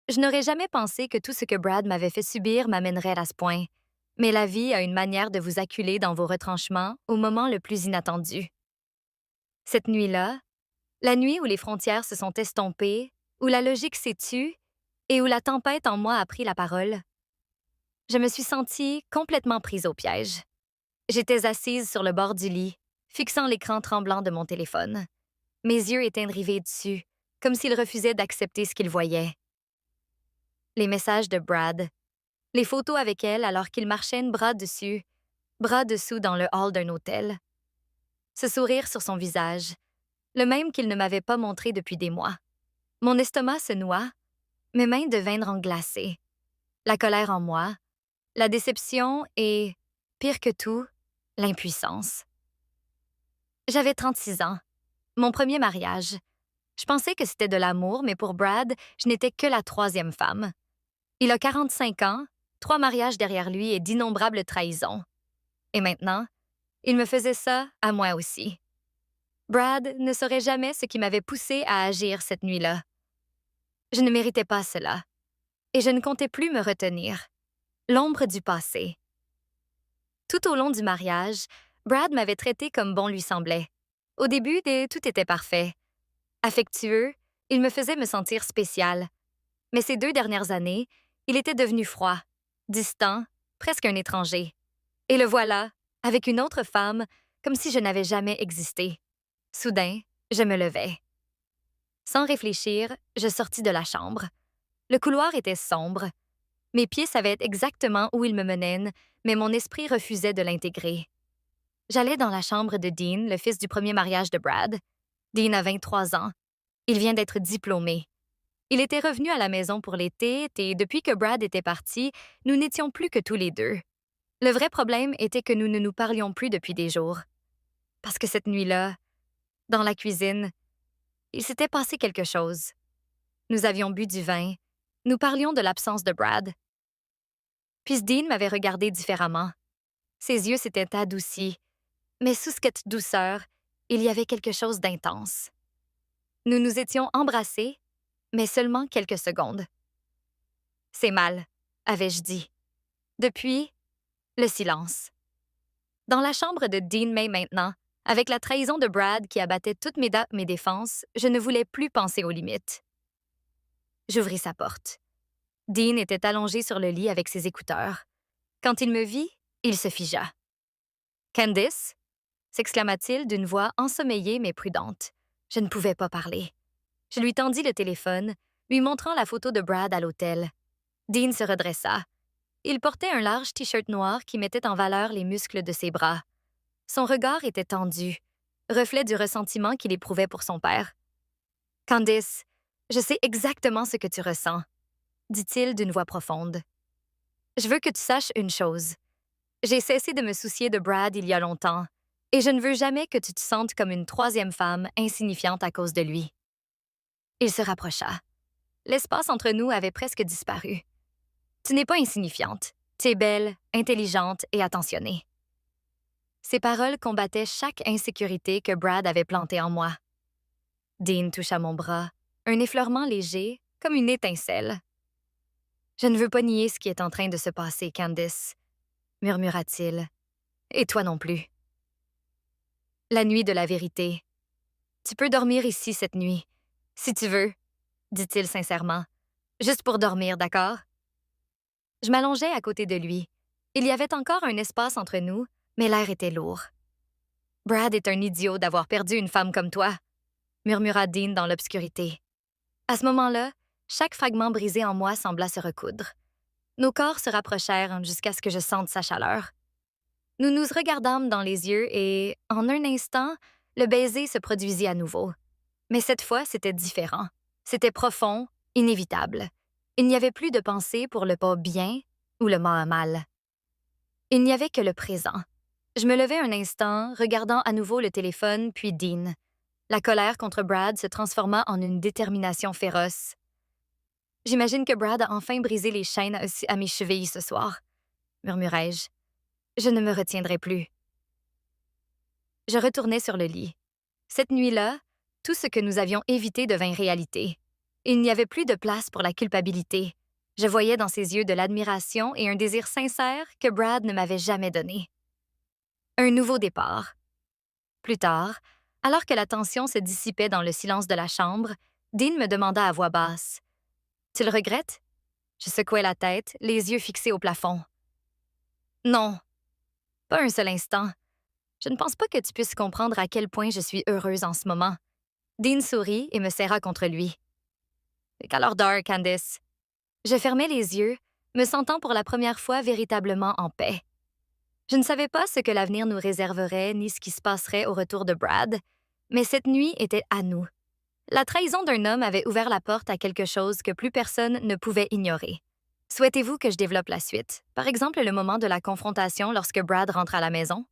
Je n'aurais jamais pensé que tout ce que Brad m'avait fait subir m'amènerait à ce point. Mais la vie a une manière de vous acculer dans vos retranchements au moment le plus inattendu. Cette nuit-là, la nuit où les frontières se sont estompées, où la logique s'est tue et où la tempête en moi a pris la parole, je me suis sentie complètement prise au piège. J'étais assise sur le bord du lit, fixant l'écran tremblant de mon téléphone. Mes yeux étaient rivés dessus, comme s'il refusait d'accepter ce qu'il voyait. Les messages de Brad, les photos avec elle alors qu'il marchait bras dessus, bras dessous dans le hall d'un hôtel. Ce sourire sur son visage, le même qu'il ne m'avait pas montré depuis des mois. Mon estomac se noie, mes mains devinrent glacées. La colère en moi, la déception et, pire que tout, l'impuissance. J'avais 36 ans, mon premier mariage. Je pensais que c'était de l'amour, mais pour Brad, je n'étais que la troisième femme. Il a 45 ans, 3 mariages derrière lui et d'innombrables trahisons. Et maintenant, il me faisait ça à moi aussi. Brad ne saurait jamais ce qui m'avait poussé à agir cette nuit-là. Je ne méritais pas cela, et je ne comptais plus me retenir. L'ombre du passé. Tout au long du mariage, Brad m'avait traité comme bon lui semblait. Au début, tout était parfait. Affectueux, il me faisait me sentir spéciale. Mais ces 2 dernières années, il était devenu froid, distant, presque un étranger. Et le voilà, avec une autre femme, comme si je n'avais jamais existé. Soudain, je me levai. Sans réfléchir, je sortis de la chambre. Le couloir était sombre. Mes pieds savaient exactement où ils me menaient, mais mon esprit refusait de l'intégrer. J'allais dans la chambre de Dean, le fils du premier mariage de Brad. Dean a 23 ans. Il vient d'être diplômé. Il était revenu à la maison pour l'été et depuis que Brad était parti, nous n'étions plus que tous les deux. Le vrai problème était que nous ne nous parlions plus depuis des jours. Parce que cette nuit-là, dans la cuisine, il s'était passé quelque chose. Nous avions bu du vin. Nous parlions de l'absence de Brad. Puis Dean m'avait regardé différemment. Ses yeux s'étaient adoucis, mais sous cette douceur, il y avait quelque chose d'intense. Nous nous étions embrassés, mais seulement quelques secondes. C'est mal, avais-je dit. Depuis, le silence. Dans la chambre de Dean May maintenant, avec la trahison de Brad qui abattait toutes mes défenses, je ne voulais plus penser aux limites. J'ouvris sa porte. Dean était allongé sur le lit avec ses écouteurs. Quand il me vit, il se figea. « Candice ?» s'exclama-t-il d'une voix ensommeillée mais prudente. Je ne pouvais pas parler. Je lui tendis le téléphone, lui montrant la photo de Brad à l'hôtel. Dean se redressa. Il portait un large t-shirt noir qui mettait en valeur les muscles de ses bras. Son regard était tendu, reflet du ressentiment qu'il éprouvait pour son père. « Candice, je sais exactement ce que tu ressens, » dit-il d'une voix profonde. « Je veux que tu saches une chose. J'ai cessé de me soucier de Brad il y a longtemps, et je ne veux jamais que tu te sentes comme une troisième femme insignifiante à cause de lui. » Il se rapprocha. L'espace entre nous avait presque disparu. « Tu n'es pas insignifiante. Tu es belle, intelligente et attentionnée. » Ces paroles combattaient chaque insécurité que Brad avait plantée en moi. Dean toucha mon bras, un effleurement léger, comme une étincelle. « Je ne veux pas nier ce qui est en train de se passer, Candice, » murmura-t-il. « Et toi non plus. » La nuit de la vérité. « Tu peux dormir ici cette nuit, si tu veux, » dit-il sincèrement. « Juste pour dormir, d'accord? » Je m'allongeai à côté de lui. Il y avait encore un espace entre nous, mais l'air était lourd. « Brad est un idiot d'avoir perdu une femme comme toi, » murmura Dean dans l'obscurité. À ce moment-là, chaque fragment brisé en moi sembla se recoudre. Nos corps se rapprochèrent jusqu'à ce que je sente sa chaleur. Nous nous regardâmes dans les yeux et, en un instant, le baiser se produisit à nouveau. Mais cette fois, c'était différent. C'était profond, inévitable. Il n'y avait plus de pensée pour le pas bien ou le mal. Il n'y avait que le présent. Je me levai un instant, regardant à nouveau le téléphone, puis Dean. La colère contre Brad se transforma en une détermination féroce. « J'imagine que Brad a enfin brisé les chaînes à mes chevilles ce soir, » murmurai-je. « Je ne me retiendrai plus. » Je retournai sur le lit. Cette nuit-là, tout ce que nous avions évité devint réalité. Il n'y avait plus de place pour la culpabilité. Je voyais dans ses yeux de l'admiration et un désir sincère que Brad ne m'avait jamais donné. Un nouveau départ. Plus tard, alors que la tension se dissipait dans le silence de la chambre, Dean me demanda à voix basse. « Tu le regrettes? » Je secouai la tête, les yeux fixés au plafond. « Non, pas un seul instant. Je ne pense pas que tu puisses comprendre à quel point je suis heureuse en ce moment. » Dean sourit et me serra contre lui. « C'est alors d'heure, Candice. » Je fermai les yeux, me sentant pour la première fois véritablement en paix. Je ne savais pas ce que l'avenir nous réserverait ni ce qui se passerait au retour de Brad, mais cette nuit était à nous. La trahison d'un homme avait ouvert la porte à quelque chose que plus personne ne pouvait ignorer. Souhaitez-vous que je développe la suite? Par exemple, le moment de la confrontation lorsque Brad rentre à la maison?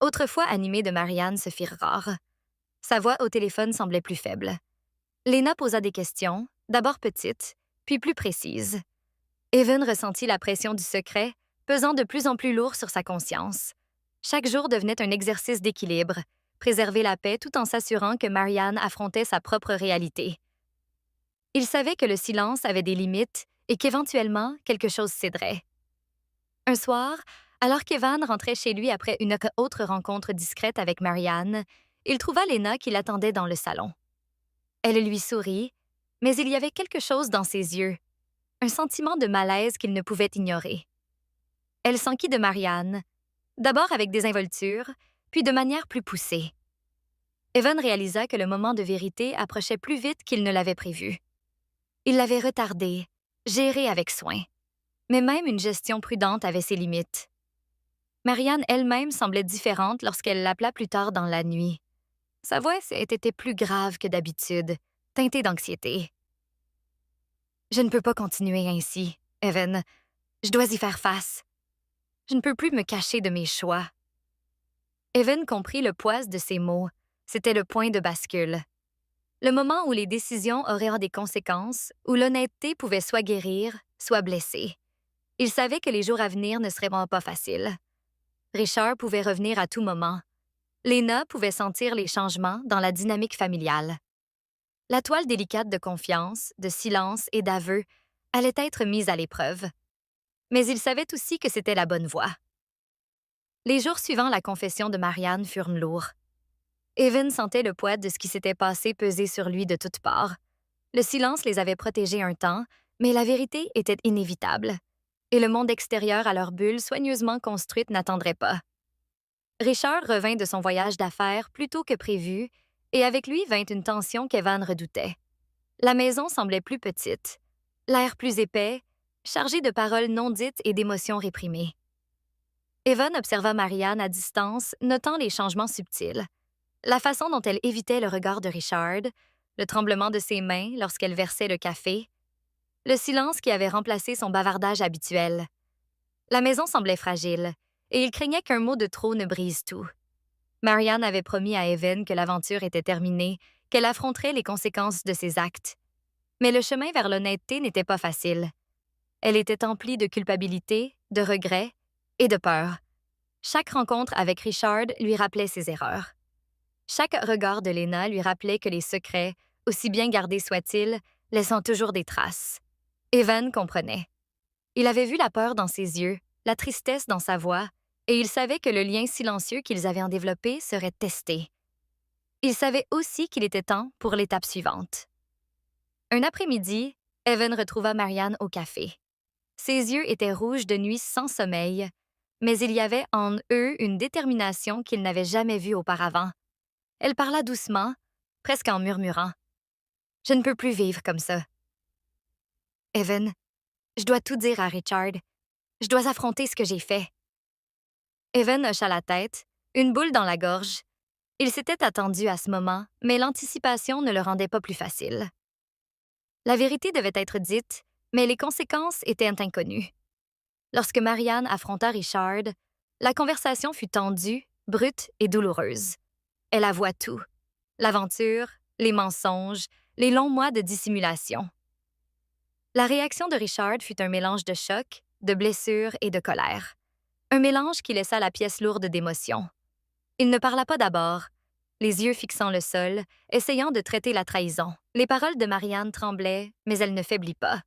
autrefois animées de Marianne, se firent rares. Sa voix au téléphone semblait plus faible. Lena posa des questions, d'abord petites, puis plus précises. Evan ressentit la pression du secret, pesant de plus en plus lourd sur sa conscience. Chaque jour devenait un exercice d'équilibre, préserver la paix tout en s'assurant que Marianne affrontait sa propre réalité. Il savait que le silence avait des limites et qu'éventuellement, quelque chose céderait. Un soir, alors qu'Evan rentrait chez lui après une autre rencontre discrète avec Marianne, il trouva Lena qui l'attendait dans le salon. Elle lui sourit, mais il y avait quelque chose dans ses yeux, un sentiment de malaise qu'il ne pouvait ignorer. Elle s'enquit de Marianne, d'abord avec désinvolture, puis de manière plus poussée. Evan réalisa que le moment de vérité approchait plus vite qu'il ne l'avait prévu. Il l'avait retardé, géré avec soin. Mais même une gestion prudente avait ses limites. Marianne elle-même semblait différente lorsqu'elle l'appela plus tard dans la nuit. Sa voix était plus grave que d'habitude, teintée d'anxiété. « Je ne peux pas continuer ainsi, Evan. Je dois y faire face. Je ne peux plus me cacher de mes choix. » Evan comprit le poids de ces mots. C'était le point de bascule. Le moment où les décisions auraient des conséquences, où l'honnêteté pouvait soit guérir, soit blesser. Il savait que les jours à venir ne seraient vraiment pas faciles. Richard pouvait revenir à tout moment. Lena pouvait sentir les changements dans la dynamique familiale. La toile délicate de confiance, de silence et d'aveu allait être mise à l'épreuve. Mais il savait aussi que c'était la bonne voie. Les jours suivant la confession de Marianne furent lourds. Evan sentait le poids de ce qui s'était passé peser sur lui de toutes parts. Le silence les avait protégés un temps, mais la vérité était inévitable. Et le monde extérieur à leur bulle soigneusement construite n'attendrait pas. Richard revint de son voyage d'affaires plus tôt que prévu, et avec lui vint une tension qu'Evan redoutait. La maison semblait plus petite, l'air plus épais, chargé de paroles non dites et d'émotions réprimées. Evan observa Marianne à distance, notant les changements subtils. La façon dont elle évitait le regard de Richard, le tremblement de ses mains lorsqu'elle versait le café, le silence qui avait remplacé son bavardage habituel. La maison semblait fragile, et il craignait qu'un mot de trop ne brise tout. Marianne avait promis à Evan que l'aventure était terminée, qu'elle affronterait les conséquences de ses actes. Mais le chemin vers l'honnêteté n'était pas facile. Elle était emplie de culpabilité, de regrets et de peur. Chaque rencontre avec Richard lui rappelait ses erreurs. Chaque regard de Lena lui rappelait que les secrets, aussi bien gardés soient-ils, laissant toujours des traces. Evan comprenait. Il avait vu la peur dans ses yeux, la tristesse dans sa voix, et il savait que le lien silencieux qu'ils avaient en développé serait testé. Il savait aussi qu'il était temps pour l'étape suivante. Un après-midi, Evan retrouva Marianne au café. Ses yeux étaient rouges de nuit sans sommeil, mais il y avait en eux une détermination qu'il n'avait jamais vue auparavant. Elle parla doucement, presque en murmurant. « Je ne peux plus vivre comme ça. Evan, je dois tout dire à Richard. Je dois affronter ce que j'ai fait. » Evan hocha la tête, une boule dans la gorge. Il s'était attendu à ce moment, mais l'anticipation ne le rendait pas plus facile. La vérité devait être dite, mais les conséquences étaient inconnues. Lorsque Marianne affronta Richard, la conversation fut tendue, brute et douloureuse. Elle avoua tout. L'aventure, les mensonges, les longs mois de dissimulation. La réaction de Richard fut un mélange de choc, de blessure et de colère. Un mélange qui laissa la pièce lourde d'émotions. Il ne parla pas d'abord, les yeux fixant le sol, essayant de traiter la trahison. Les paroles de Marianne tremblaient, mais elle ne faiblit pas.